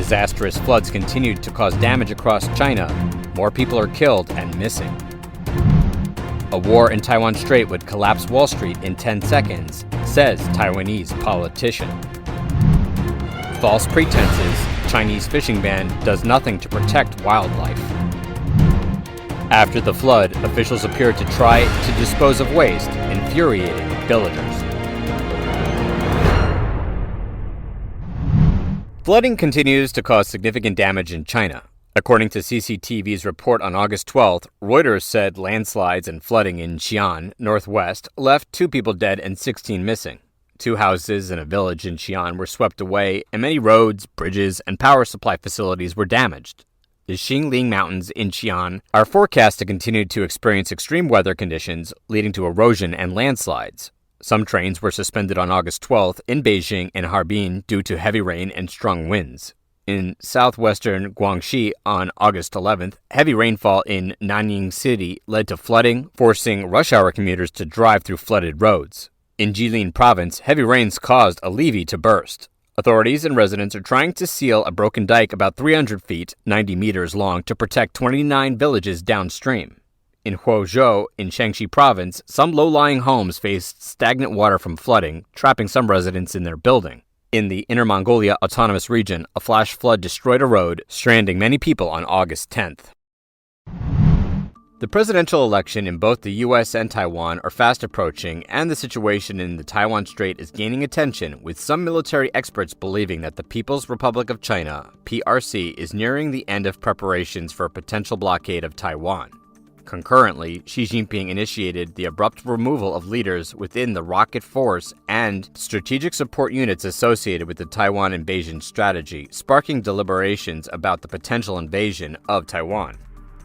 Disastrous floods continued to cause damage across China. More people are killed and missing. A war in Taiwan Strait would collapse Wall Street in 10 seconds, says Taiwanese politician. False pretenses. Chinese fishing ban does nothing to protect wildlife. After the flood, officials appeared to try to dispose of waste, infuriating villagers. Flooding continues to cause significant damage in China. According to CCTV's report on August 12th, Reuters said landslides and flooding in Xi'an, northwest, left 2 people dead and 16 missing. 2 houses and a village in Xi'an were swept away, and many roads, bridges, and power supply facilities were damaged. The Xingling Mountains in Xi'an are forecast to continue to experience extreme weather conditions, leading to erosion and landslides. Some trains were suspended on August 12th in Beijing and Harbin due to heavy rain and strong winds. In southwestern Guangxi on August 11th, heavy rainfall in Nanning City led to flooding, forcing rush hour commuters to drive through flooded roads. In Jilin Province, heavy rains caused a levee to burst. Authorities and residents are trying to seal a broken dike about 300 feet, 90 meters long, to protect 29 villages downstream. In Huozhou, in Shaanxi Province, some low-lying homes faced stagnant water from flooding, trapping some residents in their building. In the Inner Mongolia Autonomous Region, a flash flood destroyed a road, stranding many people on August 10th. The presidential election in both the U.S. and Taiwan are fast approaching, and the situation in the Taiwan Strait is gaining attention, with some military experts believing that the People's Republic of China, PRC, is nearing the end of preparations for a potential blockade of Taiwan. Concurrently, Xi Jinping initiated the abrupt removal of leaders within the rocket force and strategic support units associated with the Taiwan invasion strategy, sparking deliberations about the potential invasion of Taiwan.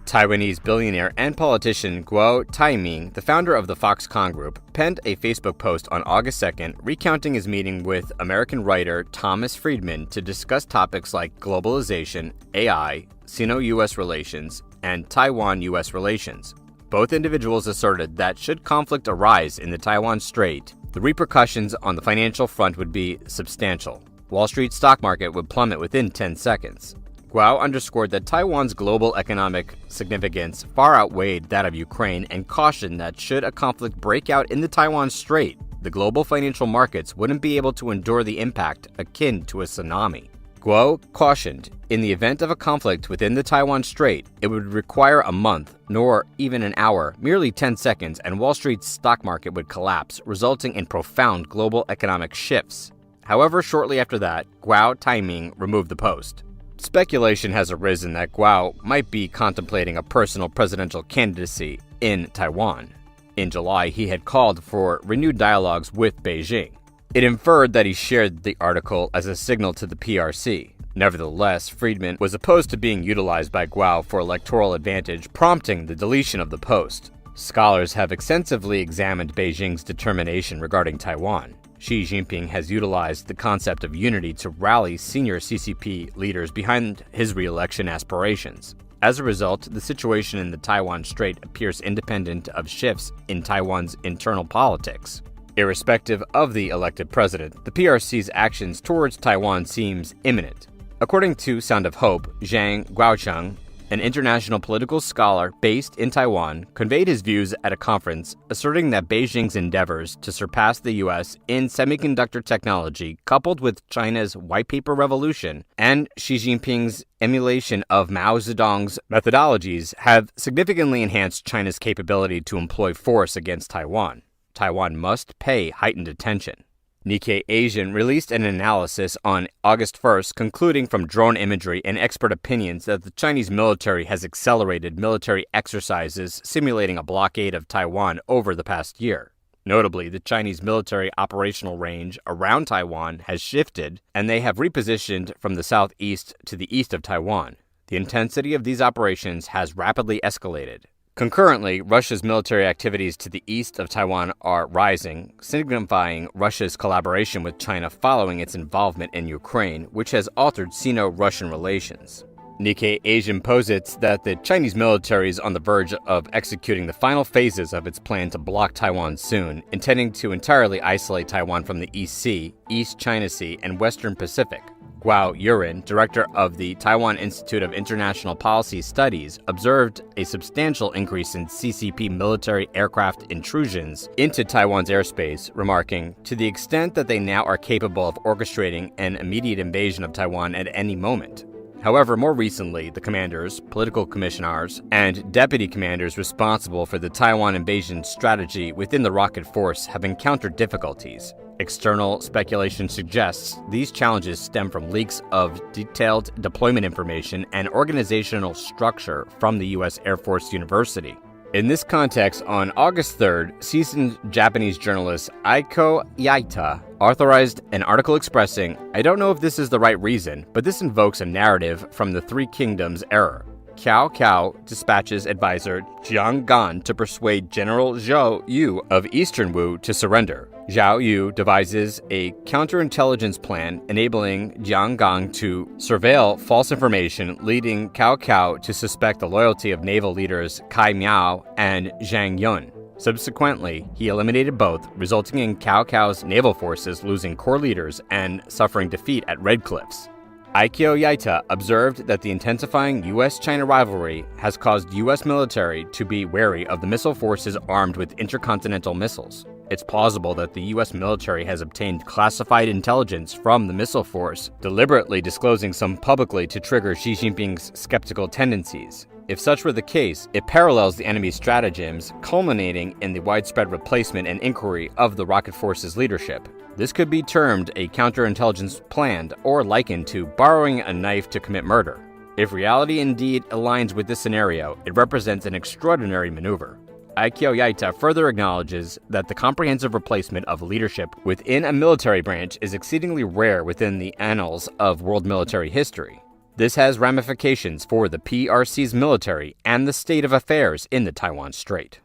Taiwanese billionaire and politician Guo Taiming, the founder of the Foxconn Group, penned a Facebook post on August 2nd recounting his meeting with American writer Thomas Friedman to discuss topics like globalization, AI, Sino-U.S. relations, and Taiwan-U.S. relations. Both individuals asserted that should conflict arise in the Taiwan Strait, the repercussions on the financial front would be substantial. Wall Street stock market would plummet within 10 seconds. Guo underscored that Taiwan's global economic significance far outweighed that of Ukraine and cautioned that should a conflict break out in the Taiwan Strait, the global financial markets wouldn't be able to endure the impact akin to a tsunami. Guo cautioned, in the event of a conflict within the Taiwan Strait, it would require a month, nor even an hour, merely 10 seconds, and Wall Street's stock market would collapse, resulting in profound global economic shifts. However, shortly after that, Guo Taiming removed the post. Speculation has arisen that Guo might be contemplating a personal presidential candidacy in Taiwan. In July, he had called for renewed dialogues with Beijing. It inferred that he shared the article as a signal to the PRC. Nevertheless, Friedman was opposed to being utilized by Guo for electoral advantage, prompting the deletion of the post. Scholars have extensively examined Beijing's determination regarding Taiwan. Xi Jinping has utilized the concept of unity to rally senior CCP leaders behind his re-election aspirations. As a result, the situation in the Taiwan Strait appears independent of shifts in Taiwan's internal politics. Irrespective of the elected president, the PRC's actions towards Taiwan seems imminent. According to Sound of Hope, Zhang Guocheng, an international political scholar based in Taiwan, conveyed his views at a conference, asserting that Beijing's endeavors to surpass the U.S. in semiconductor technology, coupled with China's white paper revolution and Xi Jinping's emulation of Mao Zedong's methodologies, have significantly enhanced China's capability to employ force against Taiwan. Taiwan must pay heightened attention. Nikkei Asian released an analysis on August 1st, concluding from drone imagery and expert opinions that the Chinese military has accelerated military exercises simulating a blockade of Taiwan over the past year. Notably, the Chinese military operational range around Taiwan has shifted, and they have repositioned from the southeast to the east of Taiwan. The intensity of these operations has rapidly escalated. Concurrently, Russia's military activities to the east of Taiwan are rising, signifying Russia's collaboration with China following its involvement in Ukraine, which has altered Sino-Russian relations. Nikkei Asian posits that the Chinese military is on the verge of executing the final phases of its plan to block Taiwan soon, intending to entirely isolate Taiwan from the East Sea, East China Sea, and Western Pacific. Guo Yurin, director of the Taiwan Institute of International Policy Studies, observed a substantial increase in CCP military aircraft intrusions into Taiwan's airspace, remarking, "To the extent that they now are capable of orchestrating an immediate invasion of Taiwan at any moment." However, more recently, the commanders, political commissioners, and deputy commanders responsible for the Taiwan invasion strategy within the rocket force have encountered difficulties. External speculation suggests these challenges stem from leaks of detailed deployment information and organizational structure from the U.S. Air Force University. In this context, on August 3rd, seasoned Japanese journalist Aiko Yaita authorized an article expressing, "I don't know if this is the right reason, but this invokes a narrative from the Three Kingdoms era. Cao Cao dispatches advisor Jiang Gan to persuade General Zhao Yu of Eastern Wu to surrender. Zhao Yu devises a counterintelligence plan enabling Jiang Gan to surveil false information, leading Cao Cao to suspect the loyalty of naval leaders Kai Miao and Zhang Yun. Subsequently, he eliminated both, resulting in Cao Cao's naval forces losing core leaders and suffering defeat at Red Cliffs." Aikyo Yaita observed that the intensifying U.S.-China rivalry has caused U.S. military to be wary of the missile forces armed with intercontinental missiles. It's plausible that the U.S. military has obtained classified intelligence from the missile force, deliberately disclosing some publicly to trigger Xi Jinping's skeptical tendencies. If such were the case, it parallels the enemy's stratagems, culminating in the widespread replacement and inquiry of the rocket force's leadership. This could be termed a counterintelligence planned or likened to borrowing a knife to commit murder. If reality indeed aligns with this scenario, it represents an extraordinary maneuver. Aikyo Yaita further acknowledges that the comprehensive replacement of leadership within a military branch is exceedingly rare within the annals of world military history. This has ramifications for the PRC's military and the state of affairs in the Taiwan Strait.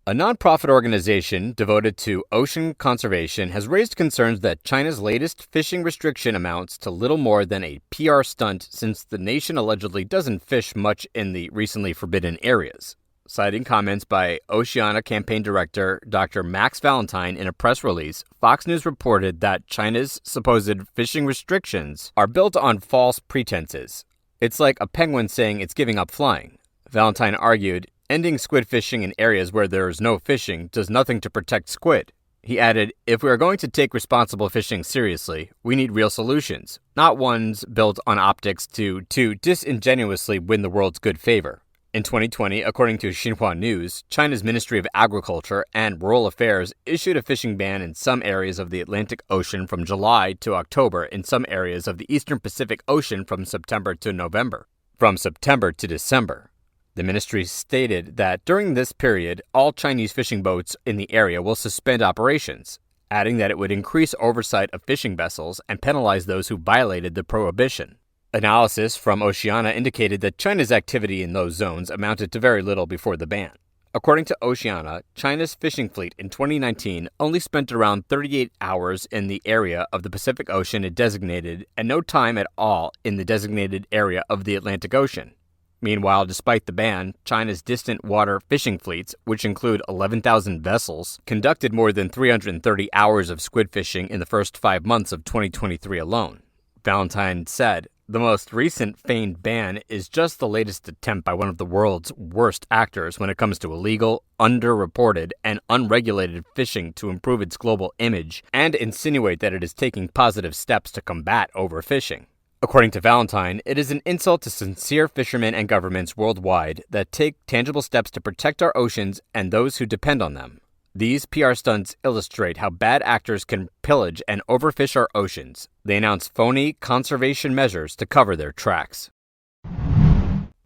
A nonprofit organization devoted to ocean conservation has raised concerns that China's latest fishing restriction amounts to little more than a PR stunt, since the nation allegedly doesn't fish much in the recently forbidden areas. Citing comments by Oceania campaign director Dr. Max Valentine in a press release, Fox News reported that China's supposed fishing restrictions are built on false pretenses. It's like a penguin saying it's giving up flying. Valentine argued, ending squid fishing in areas where there is no fishing does nothing to protect squid. He added, if we are going to take responsible fishing seriously, we need real solutions, not ones built on optics to disingenuously win the world's good favor. In 2020, according to Xinhua News, China's Ministry of Agriculture and Rural Affairs issued a fishing ban in some areas of the Atlantic Ocean from July to October, in some areas of the Eastern Pacific Ocean from September to November, from September to December. The ministry stated that during this period, all Chinese fishing boats in the area will suspend operations, adding that it would increase oversight of fishing vessels and penalize those who violated the prohibition. Analysis from Oceania indicated that China's activity in those zones amounted to very little before the ban. According to Oceania, China's fishing fleet in 2019 only spent around 38 hours in the area of the Pacific Ocean it designated, and no time at all in the designated area of the Atlantic Ocean. Meanwhile, despite the ban, China's distant water fishing fleets, which include 11,000 vessels, conducted more than 330 hours of squid fishing in the first 5 months of 2023 alone. Valentine said, the most recent feigned ban is just the latest attempt by one of the world's worst actors when it comes to illegal, underreported, and unregulated fishing to improve its global image and insinuate that it is taking positive steps to combat overfishing. According to Valentine, it is an insult to sincere fishermen and governments worldwide that take tangible steps to protect our oceans and those who depend on them. These PR stunts illustrate how bad actors can pillage and overfish our oceans. They announce phony conservation measures to cover their tracks.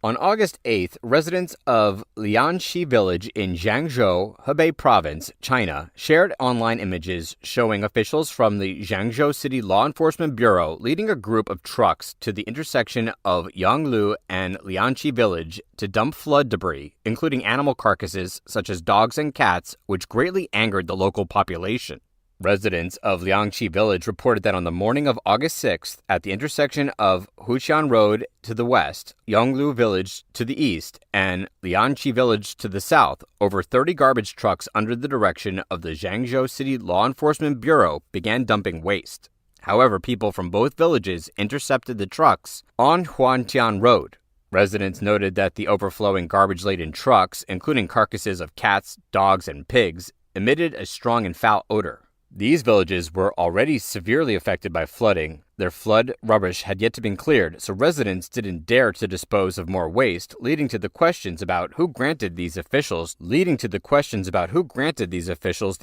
On August 8th, residents of Lianxi village in Jiangzhou, Hebei province, China, shared online images showing officials from the Jiangzhou City Law Enforcement Bureau leading a group of trucks to the intersection of Yanglu and Lianxi village to dump flood debris, including animal carcasses such as dogs and cats, which greatly angered the local population. Residents of Liangxi village reported that on the morning of August 6th, at the intersection of Huqian Road to the west, Yonglu village to the east, and Lianxi village to the south, over 30 garbage trucks under the direction of the Jiangzhou City Law Enforcement Bureau began dumping waste. However, people from both villages intercepted the trucks on Huantian Road. Residents noted that the overflowing garbage-laden trucks, including carcasses of cats, dogs, and pigs, emitted a strong and foul odor. These villages were already severely affected by flooding. Their flood rubbish had yet to be cleared, so residents didn't dare to dispose of more waste, leading to the questions about who granted these officials the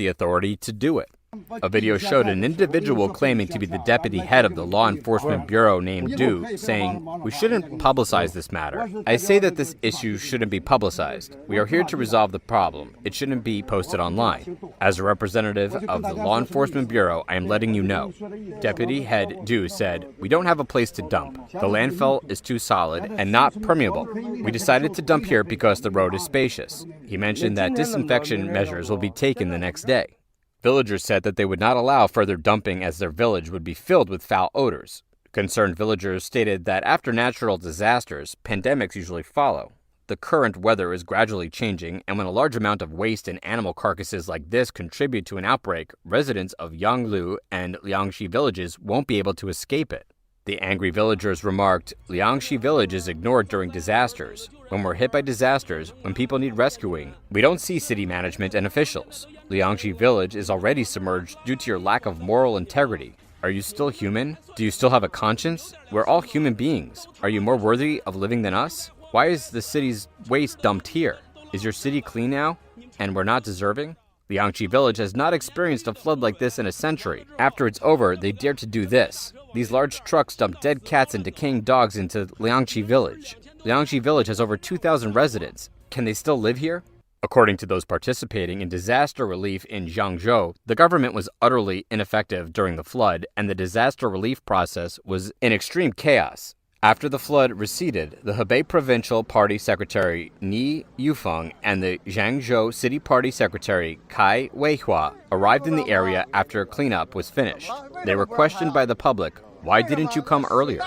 authority to do it. A video showed an individual claiming to be the deputy head of the law enforcement bureau named Du, saying, "We shouldn't publicize this matter. I say that this issue shouldn't be publicized. We are here to resolve the problem. It shouldn't be posted online. As a representative of the law enforcement bureau, I am letting you know." Deputy head Du said, "We don't have a place to dump. The landfill is too solid and not permeable. We decided to dump here because the road is spacious." He mentioned that disinfection measures will be taken the next day. Villagers said that they would not allow further dumping as their village would be filled with foul odors. Concerned villagers stated that after natural disasters, pandemics usually follow. The current weather is gradually changing, and when a large amount of waste and animal carcasses like this contribute to an outbreak, residents of Yanglu and Liangxi villages won't be able to escape it. The angry villagers remarked, "Liangxi village is ignored during disasters. When we're hit by disasters, when people need rescuing, we don't see city management and officials. Liangxi village is already submerged due to your lack of moral integrity. Are you still human? Do you still have a conscience? We're all human beings. Are you more worthy of living than us? Why is the city's waste dumped here? Is your city clean now? And we're not deserving?" Liangxi village has not experienced a flood like this in a century. After it's over, they dare to do this. These large trucks dump dead cats and decaying dogs into Liangxi village. Liangxi village has over 2,000 residents. Can they still live here? According to those participating in disaster relief in Jiangzhou, the government was utterly ineffective during the flood, and the disaster relief process was in extreme chaos. After the flood receded, the Hebei Provincial Party Secretary Ni Yufeng and the Zhangzhou City Party Secretary Kai Weihua arrived in the area after cleanup was finished. They were questioned by the public, "Why didn't you come earlier?"